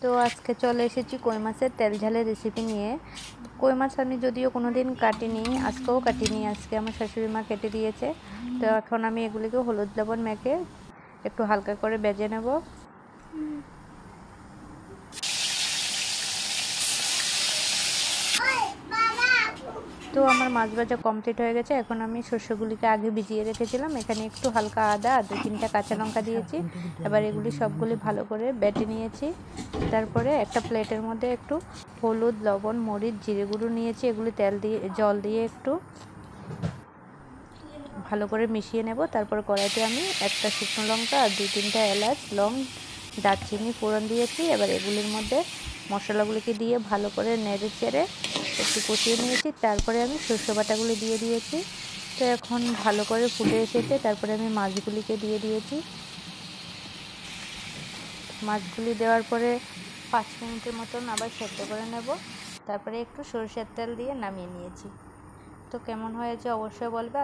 তো আজকে চলে এসেছি কই মাছের তেল ঝালের রেসিপি নিয়ে। কই মাছ আমি যদিও কোনো দিন কাটিনি, আজকেও কাটিনি, আজকে আমার শাশুড়ি মা কেটে দিয়েছে। তো এখন আমি এগুলিকে হলুদ লবণ মেখে একটু হালকা করে ভেজে নেব। তো আমার মাছ ভাজা কমপ্লিট হয়ে গেছে। এখন আমি শস্যগুলিকে আগে ভিজিয়ে রেখেছিলাম, এখানে একটু হালকা আদা আর 2-3টা কাঁচা লঙ্কা দিয়েছি। এবার এগুলি সবগুলি ভালো করে বেটে নিয়েছি। তারপরে একটা প্লেটের মধ্যে একটু হলুদ, লবণ, মরিচ, জিরে গুঁড়ো নিয়েছি। এগুলি জল দিয়ে একটু ভালো করে মিশিয়ে নেব। তারপর কড়াইতে আমি একটা শুকনো লঙ্কা আর 2-3টা এলাচ, লং, দারচিনি ফোড়ন দিয়েছি। এবার এগুলির মধ্যে মশলাগুলিকে দিয়ে ভালো করে নেড়ে চেড়ে একটু কষিয়ে নিয়েছি। তারপরে আমি সর্ষে বাটাগুলি দিয়ে দিয়েছি। তো এখন ভালো করে ফুটে এসেছে। তারপরে আমি মাছগুলিকে দিয়ে দিয়েছি। মাছগুলি দেওয়ার পরে 5 মিনিটের মতন আবার সেদ্ধ করে নেব। তারপরে একটু সরষের তেল দিয়ে নামিয়ে নিয়েছি। তো কেমন হয়েছে অবশ্যই বলবে।